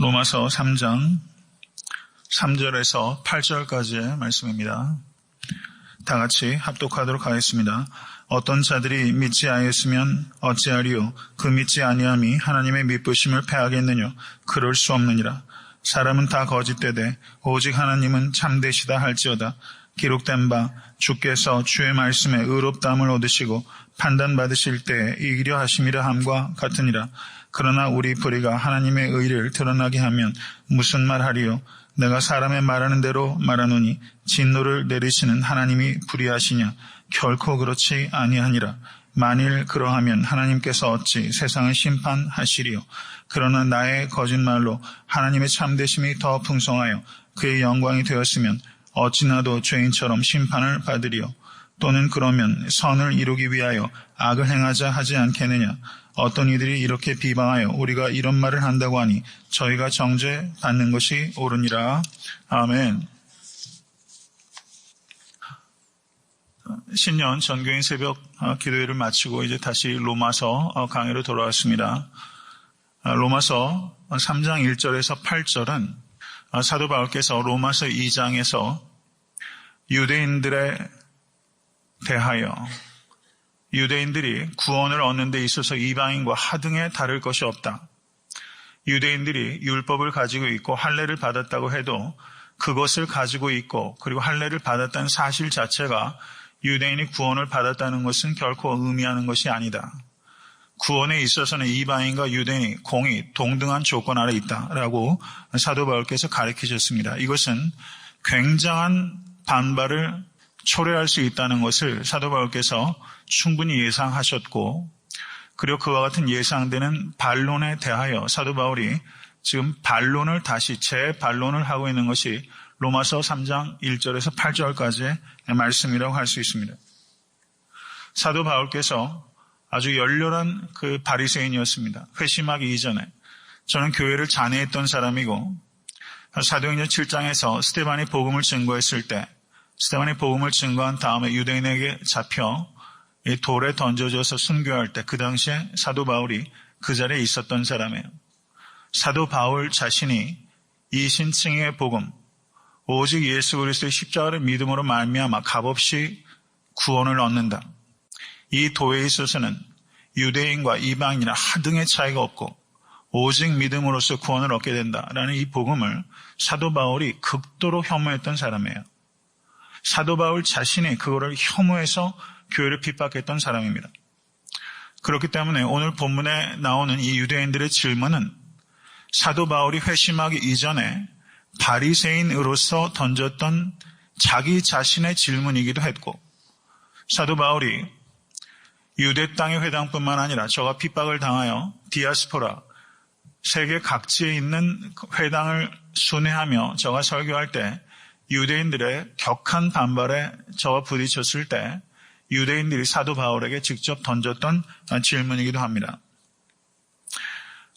로마서 3장 3절에서 8절까지의 말씀입니다. 다 같이 합독하도록 하겠습니다. 어떤 자들이 믿지 아니했으면 어찌하리요? 그 믿지 아니함이 하나님의 미쁘심을 패하겠느냐? 그럴 수 없느니라. 사람은 다 거짓되되 오직 하나님은 참되시다 할지어다. 기록된 바 주께서 주의 말씀에 의롭다함을 얻으시고 판단받으실 때에 이기려 하심이라 함과 같으니라. 그러나 우리 불의가 하나님의 의를 드러나게 하면 무슨 말하리요? 내가 사람의 말하는 대로 말하노니 진노를 내리시는 하나님이 불의하시냐? 결코 그렇지 아니하니라. 만일 그러하면 하나님께서 어찌 세상을 심판하시리요? 그러나 나의 거짓말로 하나님의 참되심이 더 풍성하여 그의 영광이 되었으면 어찌 나도 죄인처럼 심판을 받으리요? 또는 그러면 선을 이루기 위하여 악을 행하자 하지 않겠느냐? 어떤 이들이 이렇게 비방하여 우리가 이런 말을 한다고 하니 저희가 정죄받는 것이 옳으니라. 아멘. 신년 전교인 새벽 기도회를 마치고 이제 다시 로마서 강의로 돌아왔습니다. 로마서 3장 1절에서 8절은 사도 바울께서 로마서 2장에서 유대인들에 대하여 유대인들이 구원을 얻는 데 있어서 이방인과 하등에 다를 것이 없다. 유대인들이 율법을 가지고 있고 할례를 받았다고 해도 그것을 가지고 있고 그리고 할례를 받았다는 사실 자체가 유대인이 구원을 받았다는 것은 결코 의미하는 것이 아니다. 구원에 있어서는 이방인과 유대인이 공이 동등한 조건 아래 있다라고 사도 바울께서 가르치셨습니다. 이것은 굉장한 반발을 초래할 수 있다는 것을 사도 바울께서 충분히 예상하셨고, 그리고 그와 같은 예상되는 반론에 대하여 사도 바울이 지금 반론을 다시 재반론을 하고 있는 것이 로마서 3장 1절에서 8절까지의 말씀이라고 할 수 있습니다. 사도 바울께서 아주 열렬한 그 바리새인이었습니다. 회심하기 이전에 저는 교회를 잔해했던 사람이고, 사도행전 7장에서 스데반이 복음을 증거했을 때 스데반이 복음을 증거한 다음에 유대인에게 잡혀 이 돌에 던져져서 순교할 때 그 당시에 사도 바울이 그 자리에 있었던 사람이에요. 사도 바울 자신이 이 신칭의 복음, 오직 예수 그리스도의 십자가를 믿음으로 말미암아 값없이 구원을 얻는다. 이 도에 있어서는 유대인과 이방인이나 하등의 차이가 없고 오직 믿음으로써 구원을 얻게 된다라는 이 복음을 사도 바울이 극도로 혐오했던 사람이에요. 사도 바울 자신이 그거를 혐오해서 교회를 핍박했던 사람입니다. 그렇기 때문에 오늘 본문에 나오는 이 유대인들의 질문은 사도 바울이 회심하기 이전에 바리새인으로서 던졌던 자기 자신의 질문이기도 했고, 사도 바울이 유대 땅의 회당뿐만 아니라 저가 핍박을 당하여 디아스포라, 세계 각지에 있는 회당을 순회하며 저가 설교할 때 유대인들의 격한 반발에 저와 부딪혔을 때 유대인들이 사도 바울에게 직접 던졌던 질문이기도 합니다.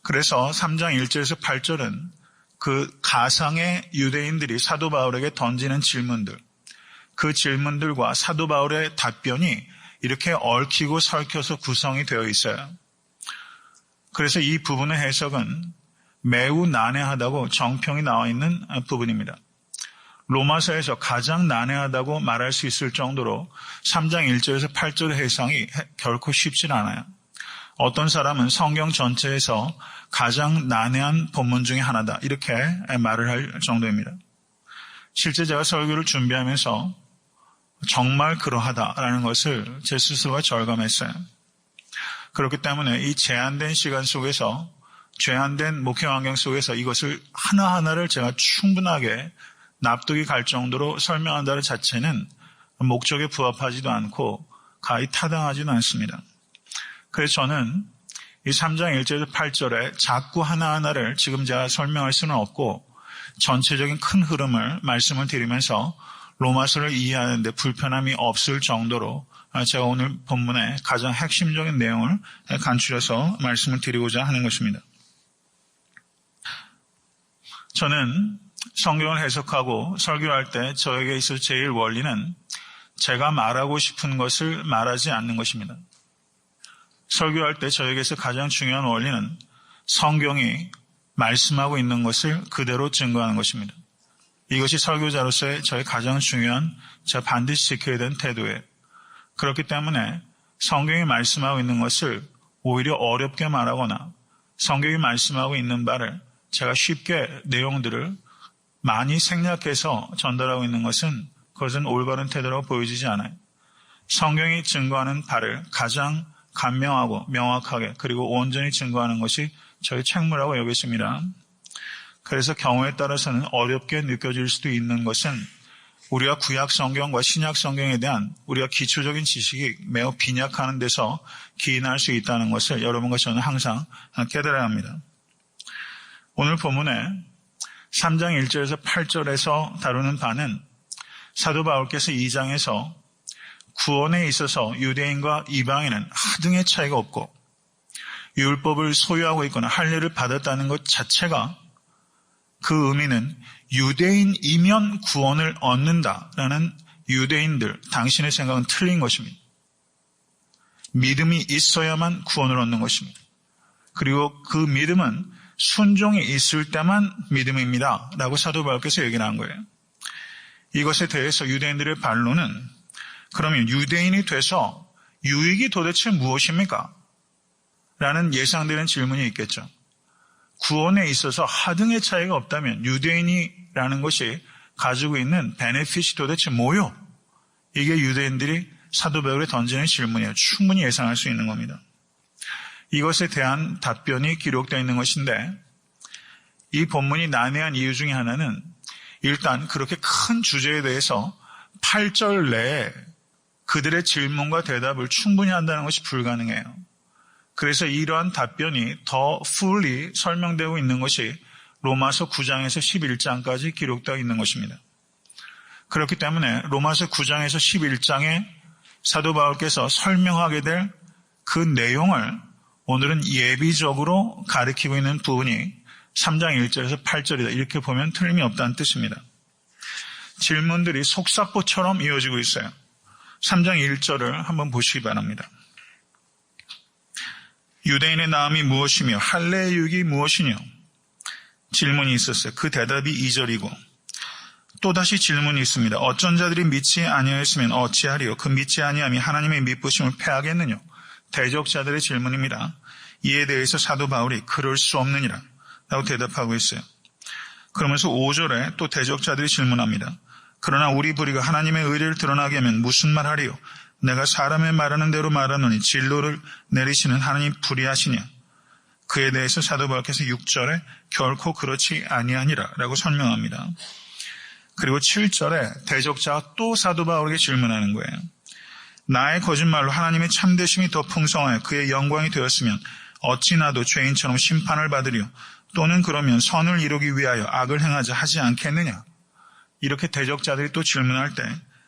그래서 3장 1절에서 8절은 그 가상의 유대인들이 사도 바울에게 던지는 질문들, 그 질문들과 사도 바울의 답변이 이렇게 얽히고 설켜서 구성이 되어 있어요. 그래서 이 부분의 해석은 매우 난해하다고 정평이 나와 있는 부분입니다. 로마서에서 가장 난해하다고 말할 수 있을 정도로 3장 1절에서 8절의 해석이 결코 쉽진 않아요. 어떤 사람은 성경 전체에서 가장 난해한 본문 중에 하나다, 이렇게 말을 할 정도입니다. 실제 제가 설교를 준비하면서 정말 그러하다라는 것을 제 스스로가 절감했어요. 그렇기 때문에 이 제한된 시간 속에서, 제한된 목회 환경 속에서 이것을 하나하나를 제가 충분하게 납득이 갈 정도로 설명한다는 자체는 목적에 부합하지도 않고 가히 타당하지도 않습니다. 그래서 저는 이 3장 1절에서 8절에 자꾸 하나하나를 지금 제가 설명할 수는 없고 전체적인 큰 흐름을 말씀을 드리면서 로마서를 이해하는 데 불편함이 없을 정도로 제가 오늘 본문의 가장 핵심적인 내용을 간추려서 말씀을 드리고자 하는 것입니다. 저는 성경을 해석하고 설교할 때 저에게 있어서 제일 원리는 제가 말하고 싶은 것을 말하지 않는 것입니다. 설교할 때 저에게서 가장 중요한 원리는 성경이 말씀하고 있는 것을 그대로 증거하는 것입니다. 이것이 설교자로서의 저의 가장 중요한, 제가 반드시 지켜야 되는 태도예요. 그렇기 때문에 성경이 말씀하고 있는 것을 오히려 어렵게 말하거나 성경이 말씀하고 있는 바를 제가 쉽게 내용들을 많이 생략해서 전달하고 있는 것은 그것은 올바른 태도라고 보여지지 않아요. 성경이 증거하는 바를 가장 간명하고 명확하게 그리고 온전히 증거하는 것이 저희 책무라고 여겼습니다. 그래서 경우에 따라서는 어렵게 느껴질 수도 있는 것은 우리가 구약 성경과 신약 성경에 대한 우리가 기초적인 지식이 매우 빈약하는 데서 기인할 수 있다는 것을 여러분과 저는 항상 깨달아야 합니다. 오늘 본문에 3장 1절에서 8절에서 다루는 바는 사도 바울께서 2장에서 구원에 있어서 유대인과 이방인은 하등의 차이가 없고 율법을 소유하고 있거나 할례를 받았다는 것 자체가 그 의미는 유대인이면 구원을 얻는다라는 유대인들, 당신의 생각은 틀린 것입니다. 믿음이 있어야만 구원을 얻는 것입니다. 그리고 그 믿음은 순종이 있을 때만 믿음입니다. 라고 사도 바울께서 얘기를 한 거예요. 이것에 대해서 유대인들의 반론은 그러면 유대인이 돼서 유익이 도대체 무엇입니까? 라는 예상되는 질문이 있겠죠. 구원에 있어서 하등의 차이가 없다면 유대인이라는 것이 가지고 있는 베네핏이 도대체 뭐요? 이게 유대인들이 사도 바울에 던지는 질문이에요. 충분히 예상할 수 있는 겁니다. 이것에 대한 답변이 기록되어 있는 것인데 이 본문이 난해한 이유 중에 하나는 일단 그렇게 큰 주제에 대해서 8절 내에 그들의 질문과 대답을 충분히 한다는 것이 불가능해요. 그래서 이러한 답변이 더 fully 설명되고 있는 것이 로마서 9장에서 11장까지 기록되어 있는 것입니다. 그렇기 때문에 로마서 9장에서 11장에 사도 바울께서 설명하게 될 그 내용을 오늘은 예비적으로 가리키고 있는 부분이 3장 1절에서 8절이다. 이렇게 보면 틀림이 없다는 뜻입니다. 질문들이 속사포처럼 이어지고 있어요. 3장 1절을 한번 보시기 바랍니다. 유대인의 나음이 무엇이며 할례의 유익이 무엇이뇨? 질문이 있었어요. 그 대답이 2절이고 또다시 질문이 있습니다. 어쩐 자들이 믿지 아니하였으면 어찌하리요? 그 믿지 아니함이 하나님의 믿부심을 패하겠느냐? 대적자들의 질문입니다. 이에 대해서 사도 바울이 그럴 수 없느니라 라고 대답하고 있어요. 그러면서 5절에 또 대적자들이 질문합니다. 그러나 우리 불의가 하나님의 의를 드러나게 하면 무슨 말 하리요? 내가 사람의 말하는 대로 말하노니 진로를 내리시는 하나님 불의하시냐? 그에 대해서 사도 바울께서 6절에 결코 그렇지 아니하니라 라고 설명합니다. 그리고 7절에 대적자가 또 사도 바울에게 질문하는 거예요. 나의 거짓말로 하나님의 참되심이 더 풍성하여 그의 영광이 되었으면 어찌 나도 죄인처럼 심판을 받으리요? 또는 그러면 선을 이루기 위하여 악을 행하자 하지 않겠느냐? 이렇게 대적자들이 또 질문할 때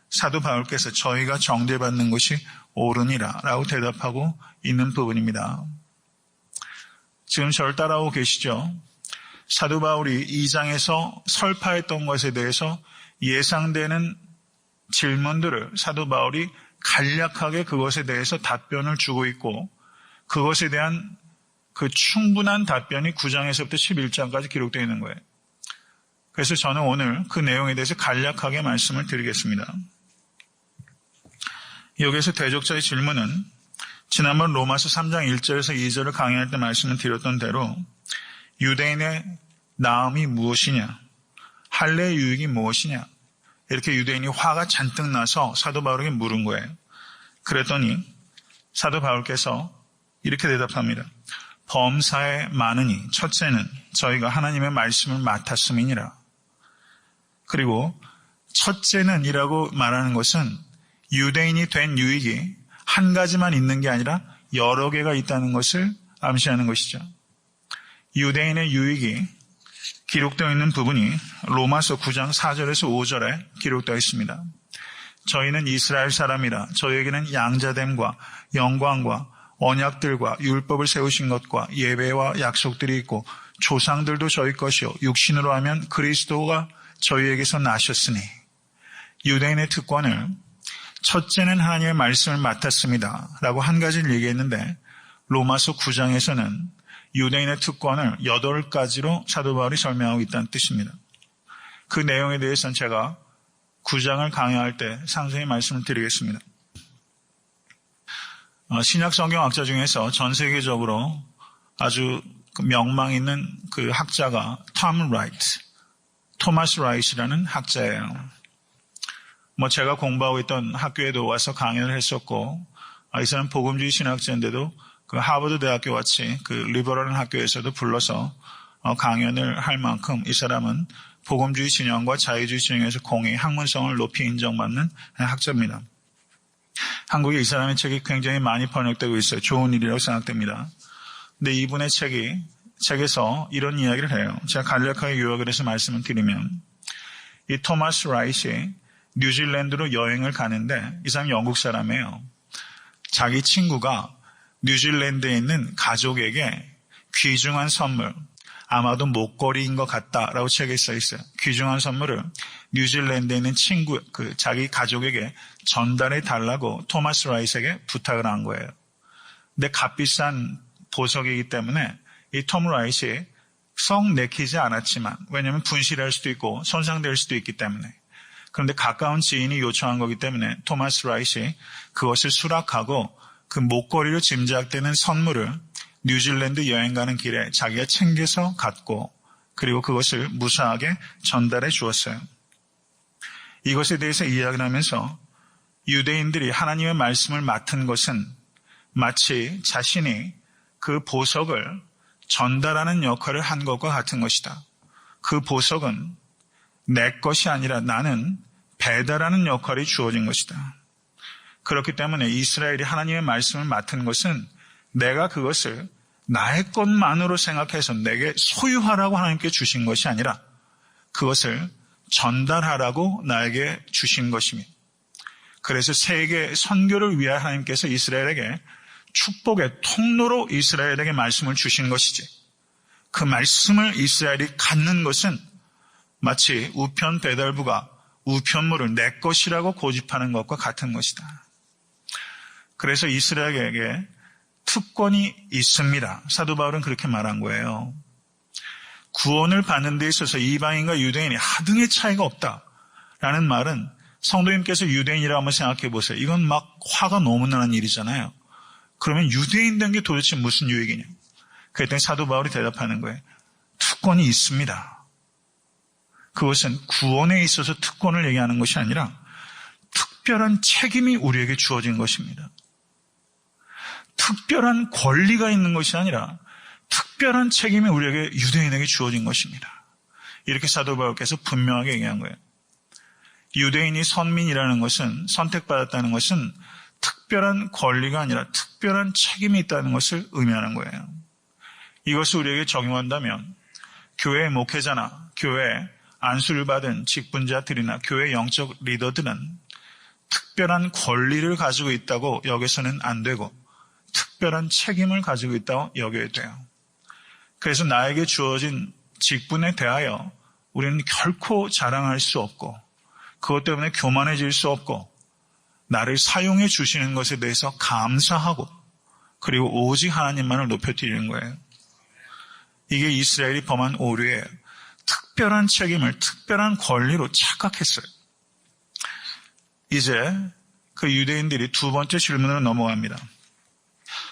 사도 바울께서 저희가 정죄받는 것이 옳으니라 라고 대답하고 있는 부분입니다. 지금 저를 따라오고 계시죠? 사도 바울이 2장에서 설파했던 것에 대해서 예상되는 질문들을 사도 바울이 간략하게 그것에 대해서 답변을 주고 있고 그것에 대한 그 충분한 답변이 9장에서부터 11장까지 기록되어 있는 거예요. 그래서 저는 오늘 그 내용에 대해서 간략하게 말씀을 드리겠습니다. 여기서 대적자의 질문은 지난번 로마서 3장 1절에서 2절을 강의할 때 말씀을 드렸던 대로 유대인의 나음이 무엇이냐, 할례의 유익이 무엇이냐, 이렇게 유대인이 화가 잔뜩 나서 사도 바울에게 물은 거예요. 그랬더니 사도 바울께서 이렇게 대답합니다. 범사에 많으니 첫째는 저희가 하나님의 말씀을 맡았음이니라. 그리고 첫째는 이라고 말하는 것은 유대인이 된 유익이 한 가지만 있는 게 아니라 여러 개가 있다는 것을 암시하는 것이죠. 유대인의 유익이 기록되어 있는 부분이 로마서 9장 4절에서 5절에 기록되어 있습니다. 저희는 이스라엘 사람이라 저희에게는 양자됨과 영광과 언약들과 율법을 세우신 것과 예배와 약속들이 있고 조상들도 저희 것이요 육신으로 하면 그리스도가 저희에게서 나셨으니 유대인의 특권을 첫째는 하나님의 말씀을 맡았습니다 라고 한 가지를 얘기했는데 로마서 9장에서는 유대인의 특권을 8가지로 사도 바울이 설명하고 있다는 뜻입니다. 그 내용에 대해서는 제가 9장을 강의할 때 상세히 말씀을 드리겠습니다. 신약 성경학자 중에서 전 세계적으로 아주 명망 있는 그 학자가 토마스 라이트라는 학자예요. 제가 공부하고 있던 학교에도 와서 강연을 했었고, 이 사람 복음주의 신학자인데도 그 하버드 대학교 같이 그 리버럴한 학교에서도 불러서 강연을 할 만큼 이 사람은 복음주의 진영과 자유주의 진영에서 공의 학문성을 높이 인정받는 학자입니다. 한국에 이 사람의 책이 굉장히 많이 번역되고 있어요. 좋은 일이라고 생각됩니다. 근데 이분의 책에서 이런 이야기를 해요. 제가 간략하게 요약을 해서 말씀을 드리면, 이 토마스 라이트이 뉴질랜드로 여행을 가는데, 이 사람이 영국 사람이에요. 자기 친구가 뉴질랜드에 있는 가족에게 귀중한 선물, 아마도 목걸이인 것 같다라고 책에 써 있어요. 귀중한 선물을 뉴질랜드에 있는 자기 가족에게 전달해 달라고 토마스 라이트에게 부탁을 한 거예요. 근데 값비싼 보석이기 때문에 이 톰 라이트이 썩 내키지 않았지만, 왜냐하면 분실할 수도 있고 손상될 수도 있기 때문에, 그런데 가까운 지인이 요청한 거기 때문에 토마스 라이트이 그것을 수락하고 그 목걸이로 짐작되는 선물을 뉴질랜드 여행 가는 길에 자기가 챙겨서 갔고, 그리고 그것을 무사하게 전달해 주었어요. 이것에 대해서 이야기를 하면서 유대인들이 하나님의 말씀을 맡은 것은 마치 자신이 그 보석을 전달하는 역할을 한 것과 같은 것이다. 그 보석은 내 것이 아니라 나는 배달하는 역할이 주어진 것이다. 그렇기 때문에 이스라엘이 하나님의 말씀을 맡은 것은 내가 그것을 나의 것만으로 생각해서 내게 소유하라고 하나님께 주신 것이 아니라 그것을 전달하라고 나에게 주신 것입니다. 그래서 세계 선교를 위하여 하나님께서 이스라엘에게 축복의 통로로 이스라엘에게 말씀을 주신 것이지, 그 말씀을 이스라엘이 갖는 것은 마치 우편 배달부가 우편물을 내 것이라고 고집하는 것과 같은 것이다. 그래서 이스라엘에게 특권이 있습니다. 사도 바울은 그렇게 말한 거예요. 구원을 받는 데 있어서 이방인과 유대인이 하등의 차이가 없다라는 말은, 성도님께서 유대인이라고 한번 생각해 보세요. 이건 막 화가 너무 나는 일이잖아요. 그러면 유대인 된 게 도대체 무슨 유익이냐? 그랬더니 사도 바울이 대답하는 거예요. 특권이 있습니다. 그것은 구원에 있어서 특권을 얘기하는 것이 아니라 특별한 책임이 우리에게 주어진 것입니다. 특별한 권리가 있는 것이 아니라 특별한 책임이 우리에게 유대인에게 주어진 것입니다. 이렇게 사도 바울께서 분명하게 얘기한 거예요. 유대인이 선민이라는 것은, 선택받았다는 것은 특별한 권리가 아니라 특별한 책임이 있다는 것을 의미하는 거예요. 이것을 우리에게 적용한다면 교회의 목회자나 교회에 안수를 받은 직분자들이나 교회 영적 리더들은 특별한 권리를 가지고 있다고 여겨서는 안 되고 특별한 책임을 가지고 있다고 여겨야 돼요. 그래서 나에게 주어진 직분에 대하여 우리는 결코 자랑할 수 없고, 그것 때문에 교만해질 수 없고, 나를 사용해 주시는 것에 대해서 감사하고, 그리고 오직 하나님만을 높여드리는 거예요. 이게 이스라엘이 범한 오류예요. 특별한 책임을 특별한 권리로 착각했어요. 이제 그 유대인들이 두 번째 질문으로 넘어갑니다.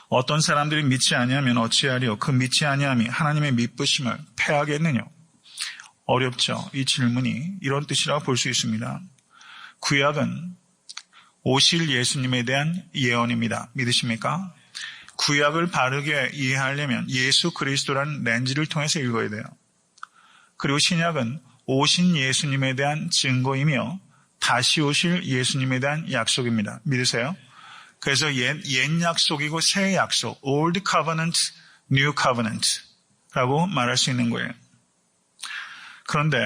어떤 사람들이 믿지 아니하면 어찌하리요? 그 믿지 아니함이 하나님의 미쁘심을 패하겠느냐? 어렵죠. 이 질문이 이런 뜻이라고 볼 수 있습니다. 구약은 오실 예수님에 대한 예언입니다. 믿으십니까? 구약을 바르게 이해하려면 예수 그리스도라는 렌즈를 통해서 읽어야 돼요. 그리고 신약은 오신 예수님에 대한 증거이며 다시 오실 예수님에 대한 약속입니다. 믿으세요? 그래서 옛 약속이고 새 약속, Old Covenant, New Covenant라고 말할 수 있는 거예요. 그런데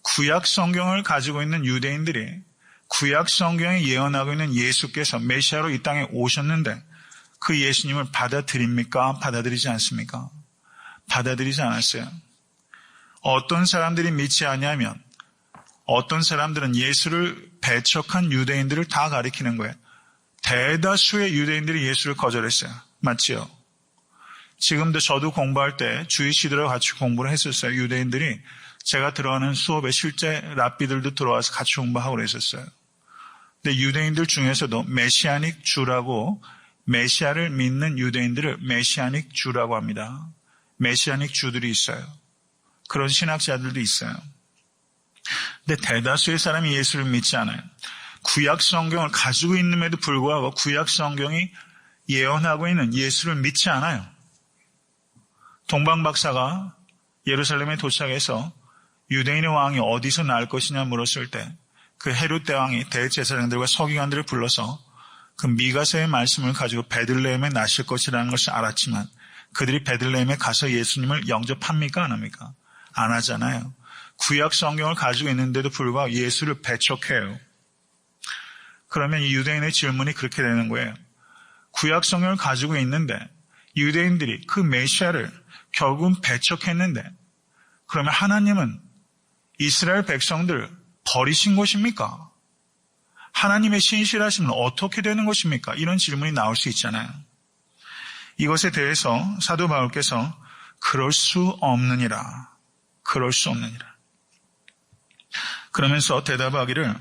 구약 성경을 가지고 있는 유대인들이 구약 성경에 예언하고 있는 예수께서 메시아로 이 땅에 오셨는데 그 예수님을 받아들입니까? 받아들이지 않습니까? 받아들이지 않았어요. 어떤 사람들이 믿지 아니하면 어떤 사람들은 예수를 배척한 유대인들을 다 가리키는 거예요. 대다수의 유대인들이 예수를 거절했어요. 맞지요? 지금도 저도 공부할 때 주일시들하고 같이 공부를 했었어요. 유대인들이 제가 들어가는 수업에 실제 랍비들도 들어와서 같이 공부하고 그랬었어요. 근데 유대인들 중에서도 메시아닉 주라고 메시아를 믿는 유대인들을 메시아닉 주라고 합니다. 메시아닉 주들이 있어요. 그런 신학자들도 있어요. 근데 대다수의 사람이 예수를 믿지 않아요. 구약 성경을 가지고 있음에도 불구하고 구약 성경이 예언하고 있는 예수를 믿지 않아요. 동방 박사가 예루살렘에 도착해서 유대인의 왕이 어디서 날 것이냐 물었을 때 그 헤롯 대왕이 대제사장들과 서기관들을 불러서 그 미가서의 말씀을 가지고 베들레헴에 나실 것이라는 것을 알았지만 그들이 베들레헴에 가서 예수님을 영접합니까? 안 합니까? 안 하잖아요. 구약 성경을 가지고 있는데도 불구하고 예수를 배척해요. 그러면 이 유대인의 질문이 그렇게 되는 거예요. 구약 성경을 가지고 있는데 유대인들이 그 메시아를 결국은 배척했는데 그러면 하나님은 이스라엘 백성들을 버리신 것입니까? 하나님의 신실하심은 어떻게 되는 것입니까? 이런 질문이 나올 수 있잖아요. 이것에 대해서 사도 바울께서 그럴 수 없느니라. 그럴 수 없느니라. 그러면서 대답하기를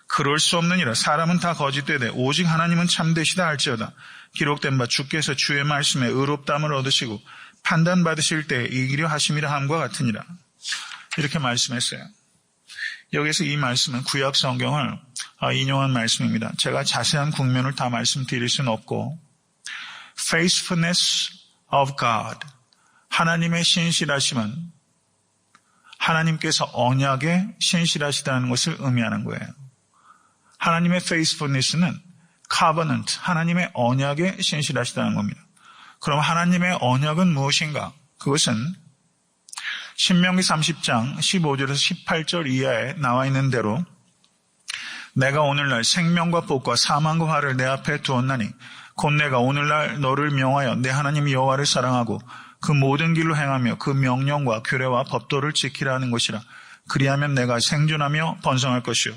그럴 수 없느니라. 사람은 다 거짓되되 오직 하나님은 참되시다 할지어다. 기록된 바 주께서 주의 말씀에 의롭다함을 얻으시고 판단받으실 때에 이기려 하심이라 함과 같으니라. 이렇게 말씀했어요. 여기서 이 말씀은 구약 성경을 인용한 말씀입니다. 제가 자세한 국면을 다 말씀드릴 수는 없고 faithfulness of God, 하나님의 신실하심은 하나님께서 언약에 신실하시다는 것을 의미하는 거예요. 하나님의 faithfulness는 covenant, 하나님의 언약에 신실하시다는 겁니다. 그럼 하나님의 언약은 무엇인가? 그것은 신명기 30장 15절에서 18절 이하에 나와 있는 대로 내가 오늘날 생명과 복과 사망과 화를 내 앞에 두었나니 곧 내가 오늘날 너를 명하여 내 하나님 여호와를 사랑하고 그 모든 길로 행하며 그 명령과 규례와 법도를 지키라 하는 것이라. 그리하면 내가 생존하며 번성할 것이요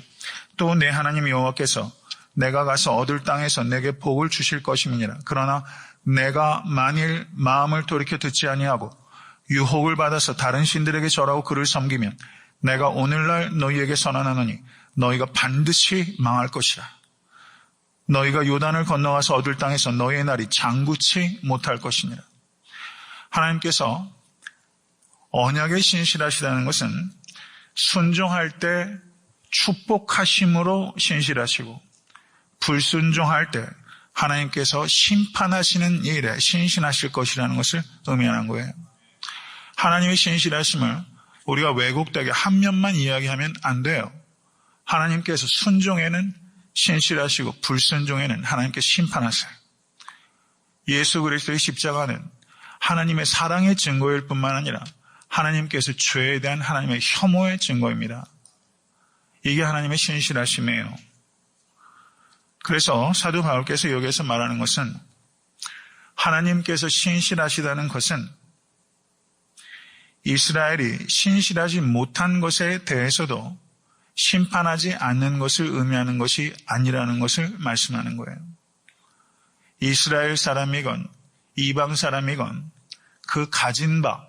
또 내 하나님 여호와께서 내가 가서 얻을 땅에서 내게 복을 주실 것임이니라. 그러나 내가 만일 마음을 돌이켜 듣지 아니하고 유혹을 받아서 다른 신들에게 절하고 그를 섬기면 내가 오늘날 너희에게 선언하노니 너희가 반드시 망할 것이라. 너희가 요단을 건너가서 얻을 땅에서 너희의 날이 장구치 못할 것이니라. 하나님께서 언약에 신실하시다는 것은 순종할 때 축복하심으로 신실하시고 불순종할 때 하나님께서 심판하시는 일에 신실하실 것이라는 것을 의미하는 거예요. 하나님의 신실하심을 우리가 왜곡되게 한 면만 이야기하면 안 돼요. 하나님께서 순종에는 신실하시고 불순종에는 하나님께서 심판하세요. 예수 그리스도의 십자가는 하나님의 사랑의 증거일 뿐만 아니라 하나님께서 죄에 대한 하나님의 혐오의 증거입니다. 이게 하나님의 신실하심이에요. 그래서 사도 바울께서 여기에서 말하는 것은 하나님께서 신실하시다는 것은 이스라엘이 신실하지 못한 것에 대해서도 심판하지 않는 것을 의미하는 것이 아니라는 것을 말씀하는 거예요. 이스라엘 사람이건 이방 사람이건 그 가진 바,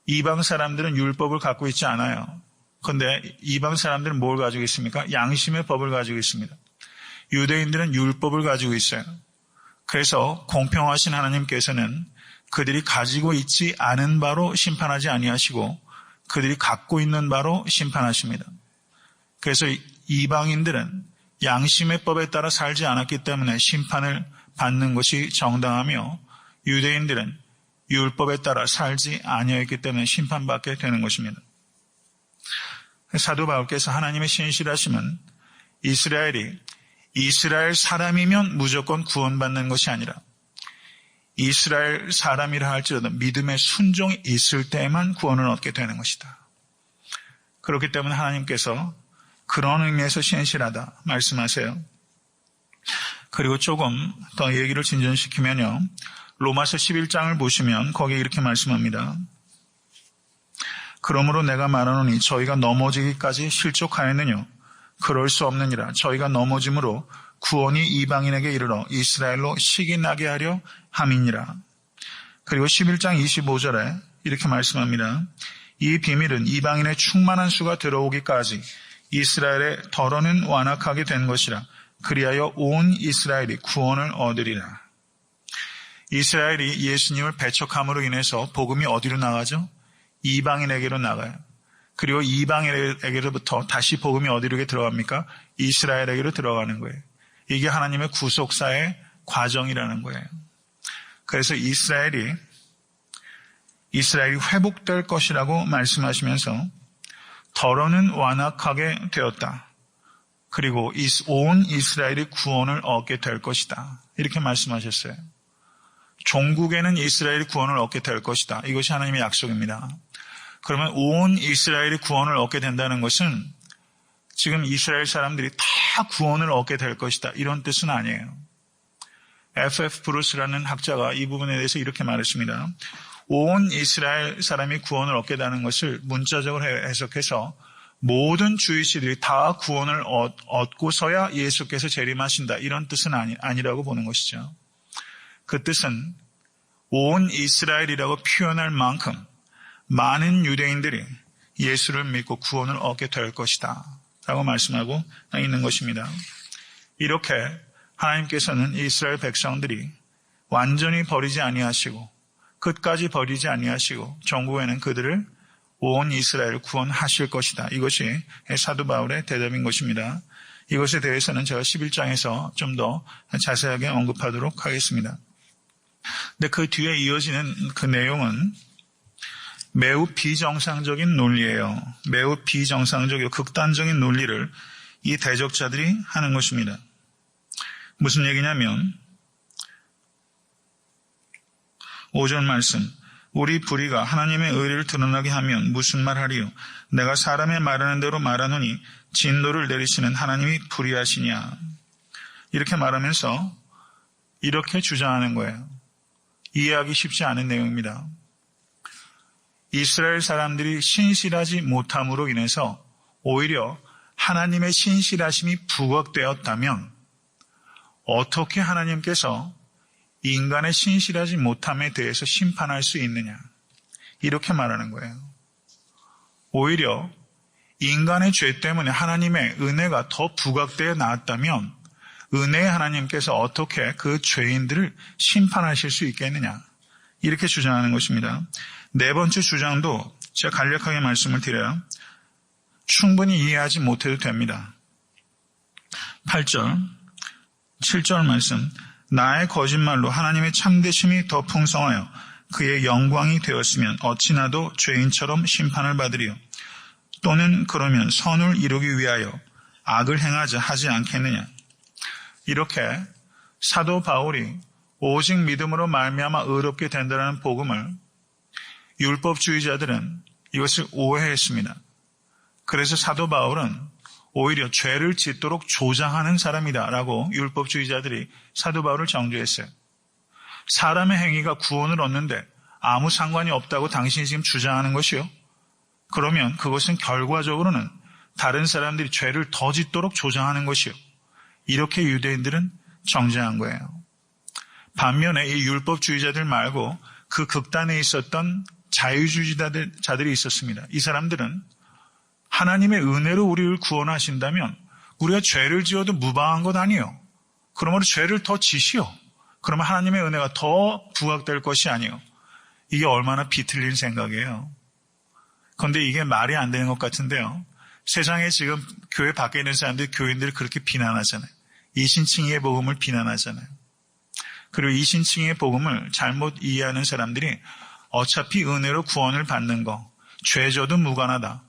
이방 사람들은 율법을 갖고 있지 않아요. 그런데 이방 사람들은 뭘 가지고 있습니까? 양심의 법을 가지고 있습니다. 유대인들은 율법을 가지고 있어요. 그래서 공평하신 하나님께서는 그들이 가지고 있지 않은 바로 심판하지 아니하시고 그들이 갖고 있는 바로 심판하십니다. 그래서 이방인들은 양심의 법에 따라 살지 않았기 때문에 심판을 받는 것이 정당하며 유대인들은 율법에 따라 살지 아니하였기 때문에 심판받게 되는 것입니다. 사도 바울께서 하나님의 신실하심은 이스라엘이 이스라엘 사람이면 무조건 구원받는 것이 아니라 이스라엘 사람이라 할지라도 믿음의 순종이 있을 때에만 구원을 얻게 되는 것이다. 그렇기 때문에 하나님께서 그런 의미에서 신실하다 말씀하세요. 그리고 조금 더 얘기를 진전시키면요. 로마서 11장을 보시면 거기에 이렇게 말씀합니다. 그러므로 내가 말하노니 저희가 넘어지기까지 실족하였느냐? 그럴 수 없느니라. 저희가 넘어짐으로 구원이 이방인에게 이르러 이스라엘로 시기 나게 하려 함이니라. 그리고 11장 25절에 이렇게 말씀합니다. 이 비밀은 이방인의 충만한 수가 들어오기까지 이스라엘의 덜어는 완악하게 된 것이라. 그리하여 온 이스라엘이 구원을 얻으리라. 이스라엘이 예수님을 배척함으로 인해서 복음이 어디로 나가죠? 이방인에게로 나가요. 그리고 이방인에게로부터 다시 복음이 어디로 들어갑니까? 이스라엘에게로 들어가는 거예요. 이게 하나님의 구속사의 과정이라는 거예요. 그래서 이스라엘이 회복될 것이라고 말씀하시면서 덜어는 완악하게 되었다. 그리고 온 이스라엘이 구원을 얻게 될 것이다. 이렇게 말씀하셨어요. 종국에는 이스라엘이 구원을 얻게 될 것이다. 이것이 하나님의 약속입니다. 그러면 온 이스라엘이 구원을 얻게 된다는 것은 지금 이스라엘 사람들이 다 구원을 얻게 될 것이다. 이런 뜻은 아니에요. F.F. 브루스라는 학자가 이 부분에 대해서 이렇게 말했습니다. 온 이스라엘 사람이 구원을 얻게 되는 것을 문자적으로 해석해서 모든 주이시들이 다 구원을 얻고서야 예수께서 재림하신다. 이런 뜻은 아니라고 보는 것이죠. 그 뜻은 온 이스라엘이라고 표현할 만큼 많은 유대인들이 예수를 믿고 구원을 얻게 될 것이다 라고 말씀하고 있는 것입니다. 이렇게 하나님께서는 이스라엘 백성들이 완전히 버리지 아니하시고 끝까지 버리지 아니하시고 종국에는 그들을 온 이스라엘을 구원하실 것이다. 이것이 사도 바울의 대답인 것입니다. 이것에 대해서는 제가 11장에서 좀 더 자세하게 언급하도록 하겠습니다. 근데 그 뒤에 이어지는 그 내용은 매우 비정상적인 논리예요. 매우 비정상적이고 극단적인 논리를 이 대적자들이 하는 것입니다. 무슨 얘기냐면 5절 말씀, 우리 불의가 하나님의 의를 드러나게 하면 무슨 말하리요? 내가 사람의 말하는 대로 말하노니 진노를 내리시는 하나님이 불의하시냐? 이렇게 말하면서 이렇게 주장하는 거예요. 이해하기 쉽지 않은 내용입니다. 이스라엘 사람들이 신실하지 못함으로 인해서 오히려 하나님의 신실하심이 부각되었다면 어떻게 하나님께서 인간의 신실하지 못함에 대해서 심판할 수 있느냐? 이렇게 말하는 거예요. 오히려 인간의 죄 때문에 하나님의 은혜가 더 부각되어 나왔다면 은혜의 하나님께서 어떻게 그 죄인들을 심판하실 수 있겠느냐? 이렇게 주장하는 것입니다. 네 번째 주장도 제가 간략하게 말씀을 드려야 충분히 이해하지 못해도 됩니다. 8절, 7절 말씀, 나의 거짓말로 하나님의 참되심이 더 풍성하여 그의 영광이 되었으면 어찌나도 죄인처럼 심판을 받으리요. 또는 그러면 선을 이루기 위하여 악을 행하자 하지 않겠느냐. 이렇게 사도 바울이 오직 믿음으로 말미암아 의롭게 된다는 복음을 율법주의자들은 이것을 오해했습니다. 그래서 사도 바울은 오히려 죄를 짓도록 조장하는 사람이다라고 율법주의자들이 사도 바울을 정죄했어요. 사람의 행위가 구원을 얻는데 아무 상관이 없다고 당신이 지금 주장하는 것이요. 그러면 그것은 결과적으로는 다른 사람들이 죄를 더 짓도록 조장하는 것이요. 이렇게 유대인들은 정죄한 거예요. 반면에 이 율법주의자들 말고 그 극단에 있었던 자유주의자들이 있었습니다. 이 사람들은 하나님의 은혜로 우리를 구원하신다면 우리가 죄를 지어도 무방한 것 아니에요. 그러므로 죄를 더 지시오. 그러면 하나님의 은혜가 더 부각될 것이 아니에요. 이게 얼마나 비틀린 생각이에요. 그런데 이게 말이 안 되는 것 같은데요. 세상에 지금 교회 밖에 있는 사람들이 교인들을 그렇게 비난하잖아요. 이신칭의의 복음을 비난하잖아요. 그리고 이신칭의의 복음을 잘못 이해하는 사람들이 어차피 은혜로 구원을 받는 거, 죄져도 무관하다.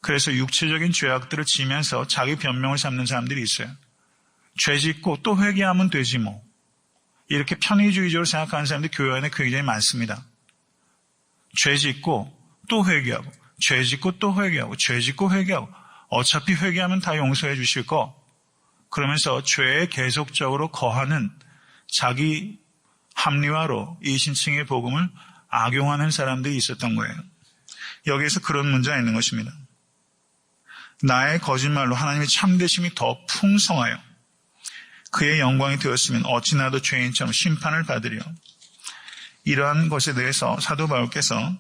그래서 육체적인 죄악들을 지면서 자기 변명을 삼는 사람들이 있어요. 죄 짓고 또 회개하면 되지 뭐. 이렇게 편의주의적으로 생각하는 사람들이 교회 안에 굉장히 많습니다. 죄 짓고 또 회개하고, 죄 짓고 또 회개하고, 죄 짓고 회개하고, 어차피 회개하면 다 용서해 주실 거. 그러면서 죄에 계속적으로 거하는 자기 합리화로 이신칭의 복음을 악용하는 사람들이 있었던 거예요. 여기에서 그런 문제가 있는 것입니다. 나의 거짓말로 하나님의 참되심이 더 풍성하여 그의 영광이 되었으면 어찌나도 죄인처럼 심판을 받으려. 이러한 것에 대해서 사도 바울께서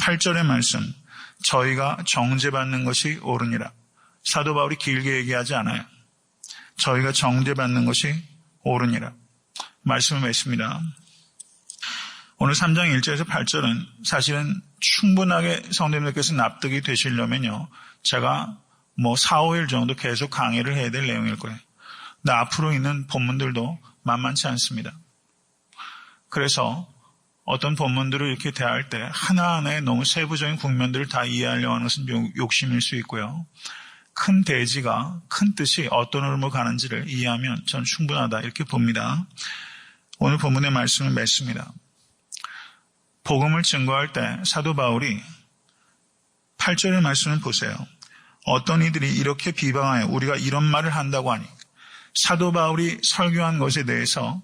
8절의 말씀, 저희가 정죄받는 것이 옳으니라. 사도 바울이 길게 얘기하지 않아요. 저희가 정죄받는 것이 옳으니라. 말씀을 맺습니다. 오늘 3장 1절에서 8절은 사실은 충분하게 성도님들께서 납득이 되시려면요, 제가 4, 5일 정도 계속 강의를 해야 될 내용일 거예요. 근데 앞으로 있는 본문들도 만만치 않습니다. 그래서 어떤 본문들을 이렇게 대할 때 하나하나의 너무 세부적인 국면들을 다 이해하려고 하는 것은 욕심일 수 있고요. 큰 대지가, 큰 뜻이 어떤 흐름으로 가는지를 이해하면 전 충분하다 이렇게 봅니다. 오늘 본문의 말씀을 맺습니다. 복음을 증거할 때 사도 바울이 8절의 말씀을 보세요. 어떤 이들이 이렇게 비방하여 우리가 이런 말을 한다고 하니, 사도 바울이 설교한 것에 대해서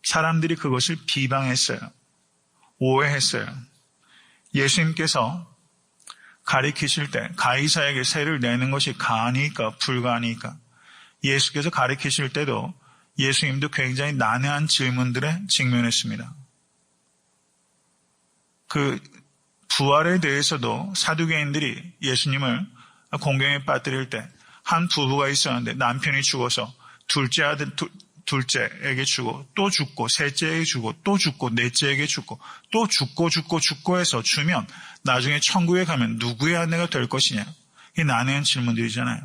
사람들이 그것을 비방했어요. 오해했어요. 예수님께서 가리키실 때 가이사에게 세를 내는 것이 가하니까 불가하니까, 예수께서 가리키실 때도 예수님도 굉장히 난해한 질문들에 직면했습니다. 그 부활에 대해서도 사두개인들이 예수님을 공경에 빠뜨릴 때 한 부부가 있었는데 남편이 죽어서 둘째 아들 둘째에게 주고 또 죽고 셋째에게 주고 또 죽고 넷째에게 죽고 또 죽고 해서 주면 나중에 천국에 가면 누구의 아내가 될 것이냐. 이게 난해한 질문들이잖아요.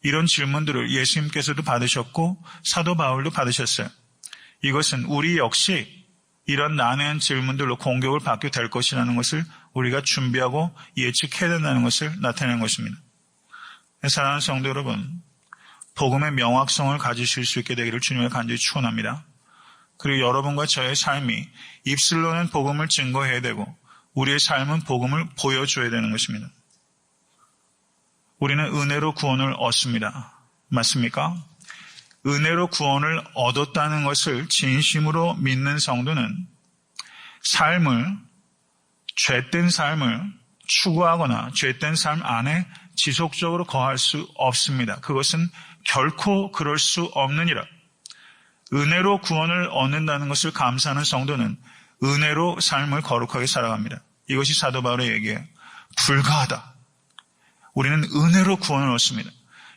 이런 질문들을 예수님께서도 받으셨고 사도 바울도 받으셨어요. 이것은 우리 역시 이런 난해한 질문들로 공격을 받게 될 것이라는 것을 우리가 준비하고 예측해야 된다는 것을 나타내는 것입니다. 사랑하는 성도 여러분, 복음의 명확성을 가지실 수 있게 되기를 주님을 간절히 축원합니다. 그리고 여러분과 저의 삶이 입술로는 복음을 증거해야 되고 우리의 삶은 복음을 보여줘야 되는 것입니다. 우리는 은혜로 구원을 얻습니다. 맞습니까? 은혜로 구원을 얻었다는 것을 진심으로 믿는 성도는 죄된 삶을 추구하거나 죄된 삶 안에 지속적으로 거할 수 없습니다. 그것은 결코 그럴 수 없느니라. 은혜로 구원을 얻는다는 것을 감사하는 성도는 은혜로 삶을 거룩하게 살아갑니다. 이것이 사도 바울의 얘기예요. 불가하다. 우리는 은혜로 구원을 얻습니다.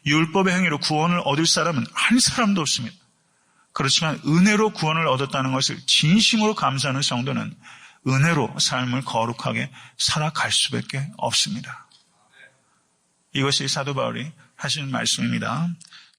율법의 행위로 구원을 얻을 사람은 한 사람도 없습니다. 그렇지만 은혜로 구원을 얻었다는 것을 진심으로 감사하는 성도는 은혜로 삶을 거룩하게 살아갈 수밖에 없습니다. 이것이 사도 바울이 하시는 말씀입니다.